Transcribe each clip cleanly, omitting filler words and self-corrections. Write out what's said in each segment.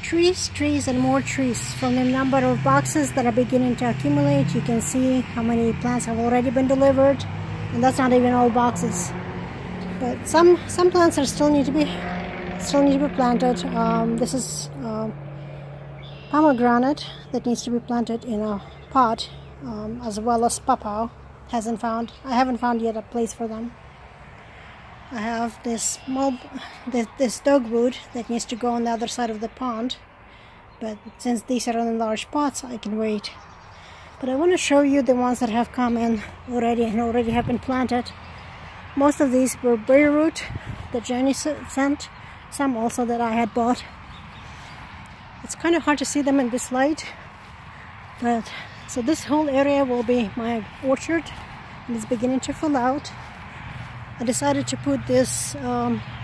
trees and more trees. From the number of boxes that are beginning to accumulate, you can see how many plants have already been delivered, and that's not even all boxes. But some plants are still need to be planted. This is pomegranate that needs to be planted in a pot, as well as papaw. I haven't found yet a place for them. I have this dogwood that needs to go on the other side of the pond, but since these are in large pots, I can wait. But I want to show you the ones that have come in already and already have been planted. Most of these were berry root that Jenny sent, some also that I had bought. It's kind of hard to see them in this light, but so this whole area will be my orchard, and it's beginning to fill out. I decided to put this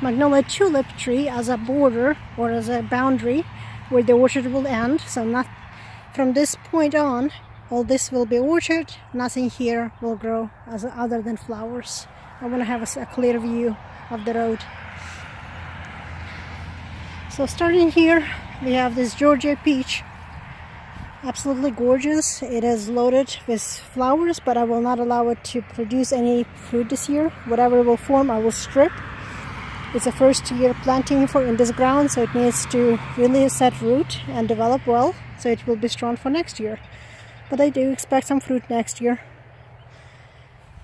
magnolia tulip tree as a border or as a boundary where the orchard will end. So not from this point on, all this will be orchard. Nothing here will grow as other than flowers. I want to have a clear view of the road. So starting here, we have this Georgia peach. Absolutely gorgeous. It is loaded with flowers, but I will not allow it to produce any fruit this year. Whatever it will form, I will strip. It's a first year planting in this ground, so it needs to really set root and develop well, so it will be strong for next year. But I do expect some fruit next year.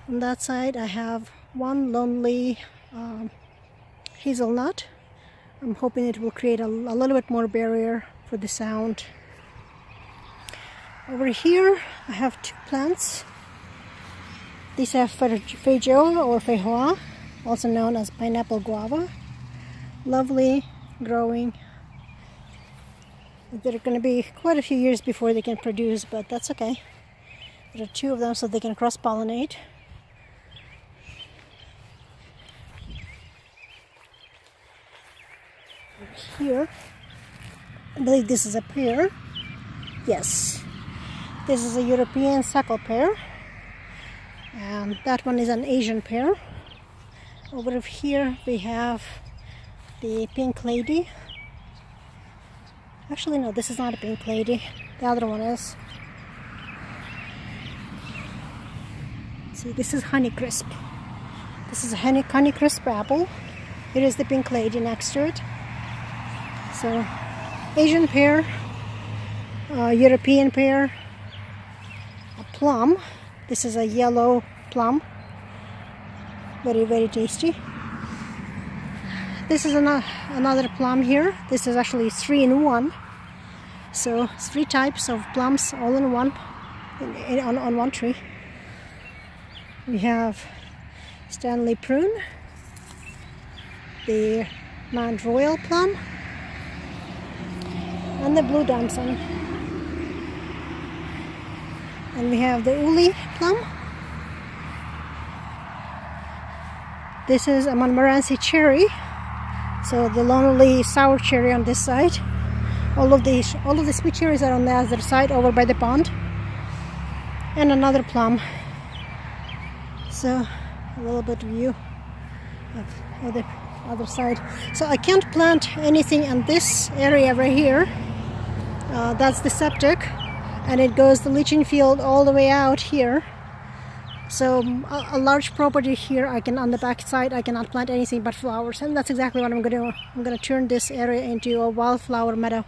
On that side, I have one lonely hazelnut. I'm hoping it will create a little bit more barrier for the sound. Over here, I have two plants. These are feijoa or feijoa, also known as pineapple guava. Lovely, growing. They're going to be quite a few years before they can produce, but that's okay. There are two of them so they can cross-pollinate. Here, I believe this is a pear. Yes. This is a European suckle pear, and that one is an Asian pear. Over here we have the pink lady. Actually no, this is not a pink lady, the other one is. See, this is Honeycrisp. This is a Honeycrisp apple. Here is the pink lady next to it. So, Asian pear, European pear, a plum. This is a yellow plum, very, very tasty. This is another plum here. This is actually 3-in-1. So, it's 3 types of plums all in one, on one tree. We have Stanley prune, the Mount Royal plum, and the blue damson. And we have the Uli plum. This is a Montmorency cherry, so the lonely sour cherry on this side. All of the sweet cherries are on the other side, over by the pond. And another plum. So a little bit view of the other side. So I can't plant anything in this area right here. That's the septic, and it goes the leaching field all the way out here. So a large property here, on the back side I cannot plant anything but flowers, and that's exactly what I'm going to do. I'm going to turn this area into a wildflower meadow.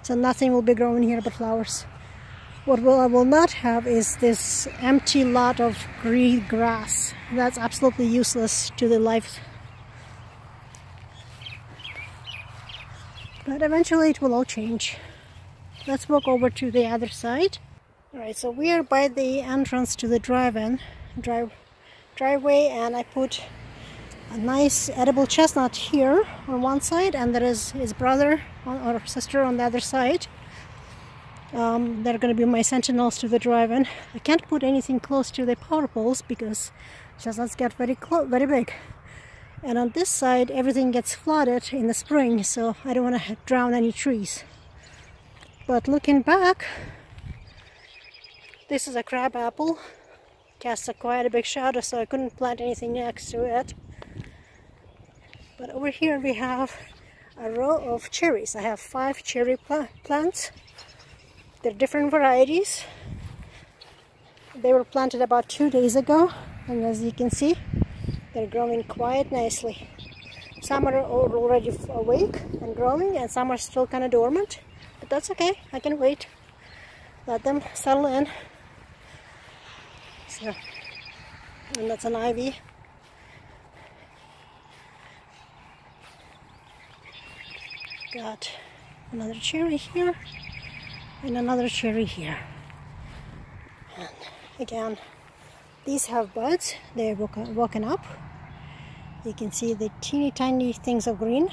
So nothing will be growing here but flowers. What I will not have is this empty lot of green grass. That's absolutely useless to the life. But eventually it will all change. Let's walk over to the other side. Alright, so we are by the entrance to the driveway, and I put a nice edible chestnut here on one side, and there is his brother or sister on the other side. They're going to be my sentinels to the drive-in. I can't put anything close to the power poles because chestnuts get very big. And on this side, everything gets flooded in the spring, so I don't want to drown any trees. But looking back, this is a crab apple. Casts quite a big shadow, so I couldn't plant anything next to it. But over here we have a row of cherries. I have 5 cherry plants. They're different varieties. They were planted about 2 days ago, and as you can see, they're growing quite nicely. Some are already awake and growing, and some are still kind of dormant, but that's okay. I can wait. Let them settle in. So, and that's an ivy. Got another cherry here and another cherry here. And again, these have buds. They're woken up. You can see the teeny tiny things of green,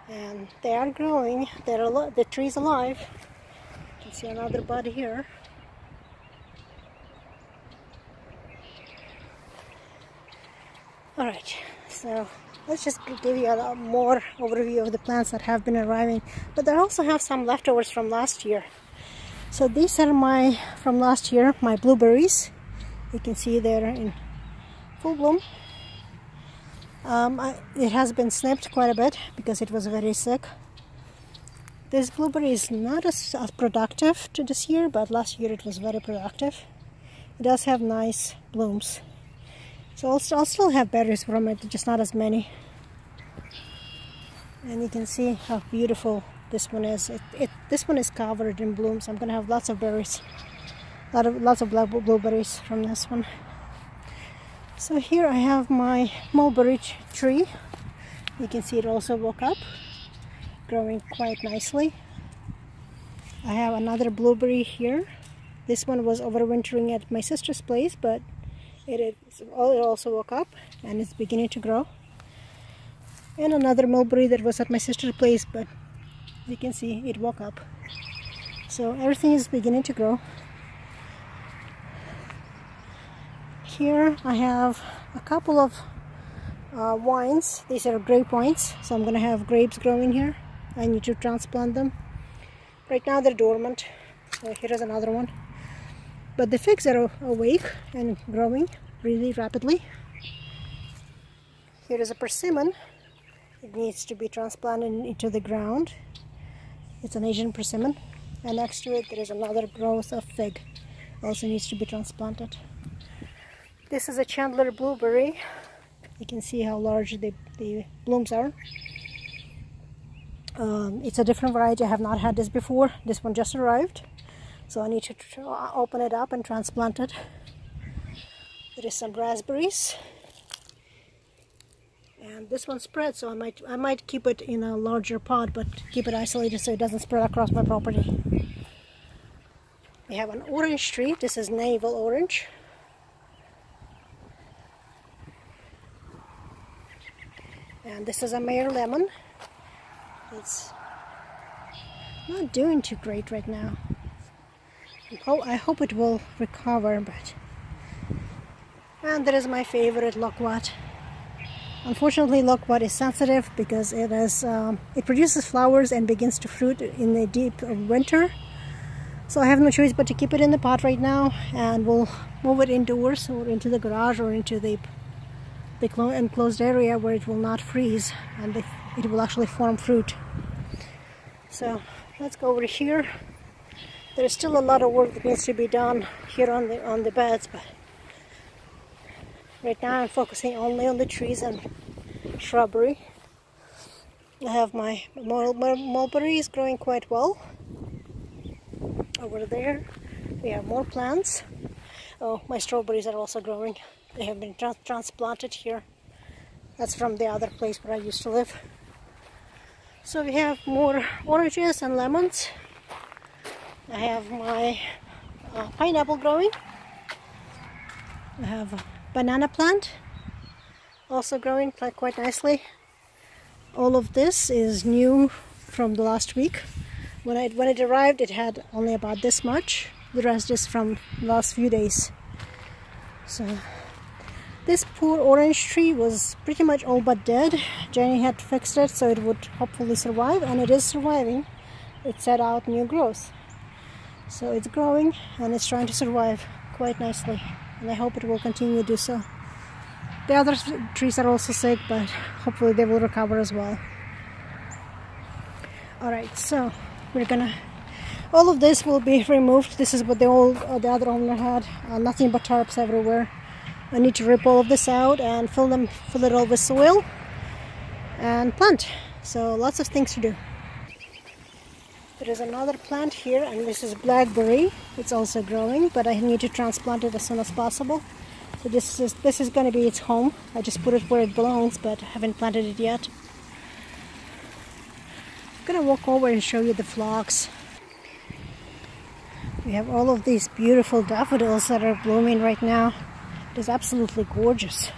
and they are growing. The tree's alive. You can see another bud here. Alright, so let's just give you a more overview of the plants that have been arriving, but I also have some leftovers from last year. So these are from last year, my blueberries. You can see they're in full bloom. It has been snipped quite a bit because it was very sick. This blueberry is not as productive to this year, but last year it was very productive. It does have nice blooms. So I'll still have berries from it, just not as many. And you can see how beautiful this one is. This one is covered in blooms. I'm gonna have lots of berries. Lots of blueberries from this one. So here I have my mulberry tree. You can see it also woke up, growing quite nicely. I have another blueberry here. This one was overwintering at my sister's place, but it also woke up and it's beginning to grow. And another mulberry that was at my sister's place, but you can see it woke up. So everything is beginning to grow. Here I have a couple of vines. These are grape vines, so I'm going to have grapes growing here. I need to transplant them. Right now they're dormant, so here is another one. But the figs are awake and growing really rapidly. Here is a persimmon. It needs to be transplanted into the ground. It's an Asian persimmon. And next to it there is another growth of fig. Also needs to be transplanted. This is a Chandler blueberry. You can see how large the blooms are. It's a different variety. I have not had this before. This one just arrived, so I need to open it up and transplant it. There is some raspberries, and this one spread, so I might keep it in a larger pot, but keep it isolated so it doesn't spread across my property. We have an orange tree. This is navel orange. And this is a Meyer lemon. It's not doing too great right now. I hope it will recover, but... And there is my favorite loquat. Unfortunately, loquat is sensitive because it produces flowers and begins to fruit in the deep winter. So I have no choice but to keep it in the pot right now, and we'll move it indoors or into the garage or into the enclosed area where it will not freeze and it will actually form fruit. So let's go over here. There is still a lot of work that needs to be done here on the beds, but right now I'm focusing only on the trees and shrubbery. I have my mulberries growing quite well. Over there we have more plants. Oh, my strawberries are also growing. They have been transplanted here. That's from the other place where I used to live. So we have more oranges and lemons. I have my pineapple growing. I have a banana plant also growing quite nicely. All of this is new from the last week. When it arrived, it had only about this much. The rest is from the last few days. So this poor orange tree was pretty much all but dead. Jenny had fixed it so it would hopefully survive, and it is surviving. It set out new growth. So it's growing and it's trying to survive quite nicely, and I hope it will continue to do so. The other trees are also sick, but hopefully they will recover as well. Alright, so we're gonna... all of this will be removed. This is what the other owner had. Nothing but tarps everywhere. I need to rip all of this out and fill it all with soil and plant. So lots of things to do. There is another plant here, and this is blackberry. It's also growing, but I need to transplant it as soon as possible. So this is going to be its home. I just put it where it belongs, but haven't planted it yet. I'm going to walk over and show you the phlox. We have all of these beautiful daffodils that are blooming right now. It is absolutely gorgeous.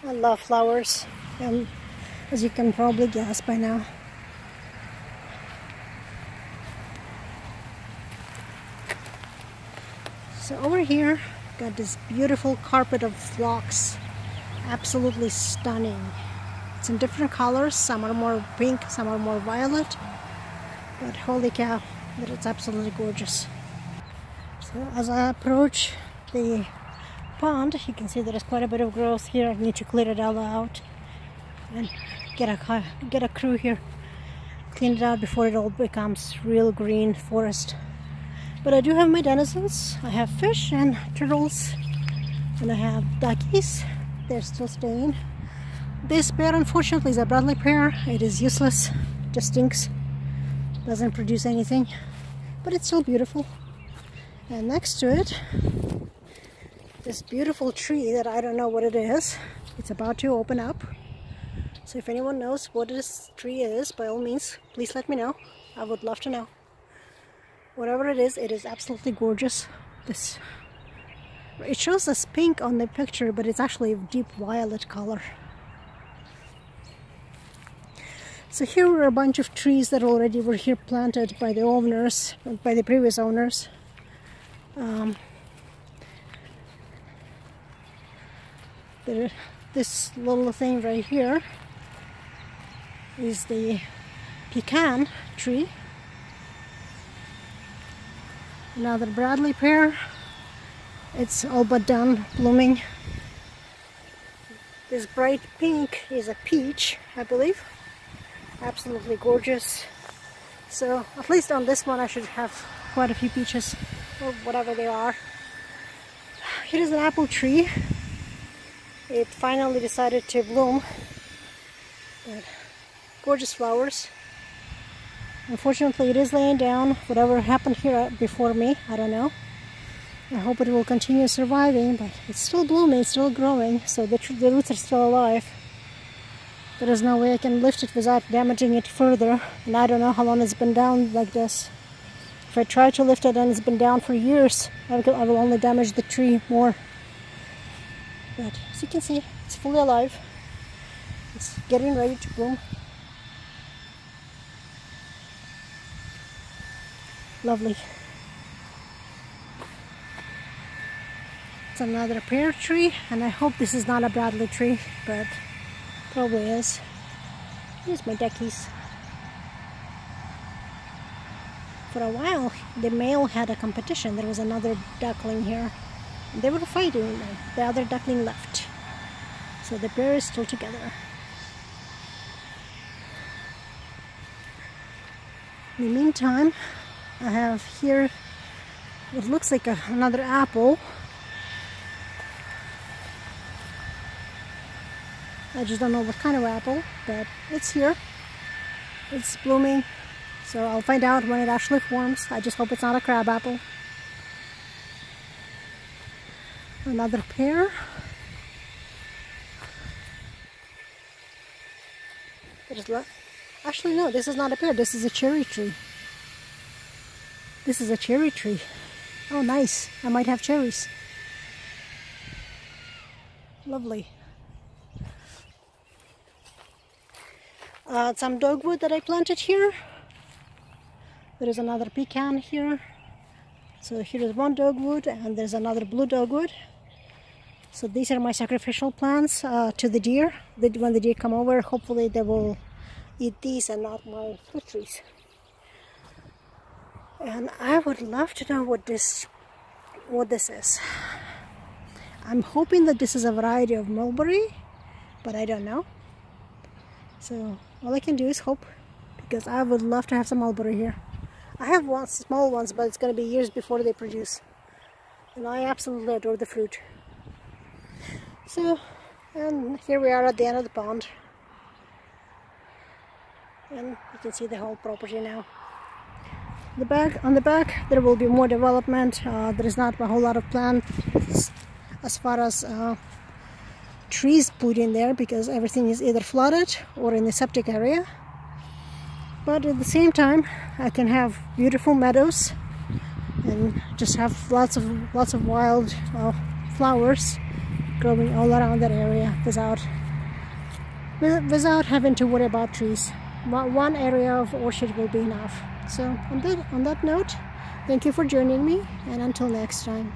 I love flowers, and as you can probably guess by now. So over here, got this beautiful carpet of phlox. Absolutely stunning. It's in different colors. Some are more pink, some are more violet. But holy cow, that it's absolutely gorgeous. So as I approach the pond, you can see there's quite a bit of growth here. I need to clear it all out and get a crew here, clean it out before it all becomes real green forest. But I do have my denizens. I have fish and turtles, and I have duckies. They're still staying. This pear, unfortunately, is a Bradley pear. It is useless, just stinks, doesn't produce anything, but it's still beautiful. And next to it, this beautiful tree that I don't know what it is. It's about to open up. So if anyone knows what this tree is, by all means, please let me know. I would love to know. Whatever it is absolutely gorgeous. It shows us pink on the picture, but it's actually a deep violet color. So here were a bunch of trees that already were here planted by the owners, by the previous owners. This little thing right here is the pecan tree. Another Bradley pear. It's all but done blooming. This bright pink is a peach, I believe. Absolutely gorgeous. So at least on this one I should have quite a few peaches, or whatever they are. Here is an apple tree. It finally decided to bloom. But gorgeous flowers. Unfortunately, it is laying down. Whatever happened here before me, I don't know. I hope it will continue surviving, but it's still blooming, it's still growing, so the roots are still alive. There is no way I can lift it without damaging it further, and I don't know how long it's been down like this. If I try to lift it and it's been down for years, I will only damage the tree more. But as you can see, it's fully alive. It's getting ready to bloom. Lovely. It's another pear tree, and I hope this is not a Bradley tree, but probably is. Here's my duckies. For a while, the male had a competition. There was another duckling here. They were fighting. The other duckling left. So the pair is still together. In the meantime, I have here what looks like another apple. I just don't know what kind of apple, but it's here. It's blooming, so I'll find out when it actually forms. I just hope it's not a crab apple. Another pear. Actually, no, this is not a pear. This is a cherry tree. This is a cherry tree. Oh, nice. I might have cherries. Lovely. Some dogwood that I planted here. There is another pecan here. So here is one dogwood, and there's another blue dogwood. So these are my sacrificial plants to the deer. When the deer come over, hopefully they will eat these and not my fruit trees. And I would love to know what this is. I'm hoping that this is a variety of mulberry, but I don't know. So all I can do is hope, because I would love to have some mulberry here. I have small ones, but it's going to be years before they produce. And I absolutely adore the fruit. So, and here we are at the end of the pond. And you can see the whole property now. On the back there will be more development. There is not a whole lot of plants as far as trees put in there, because everything is either flooded or in the septic area. But at the same time, I can have beautiful meadows and just have lots of wild flowers growing all around that area without having to worry about trees. One area of orchard will be enough. So on that note, thank you for joining me, and until next time.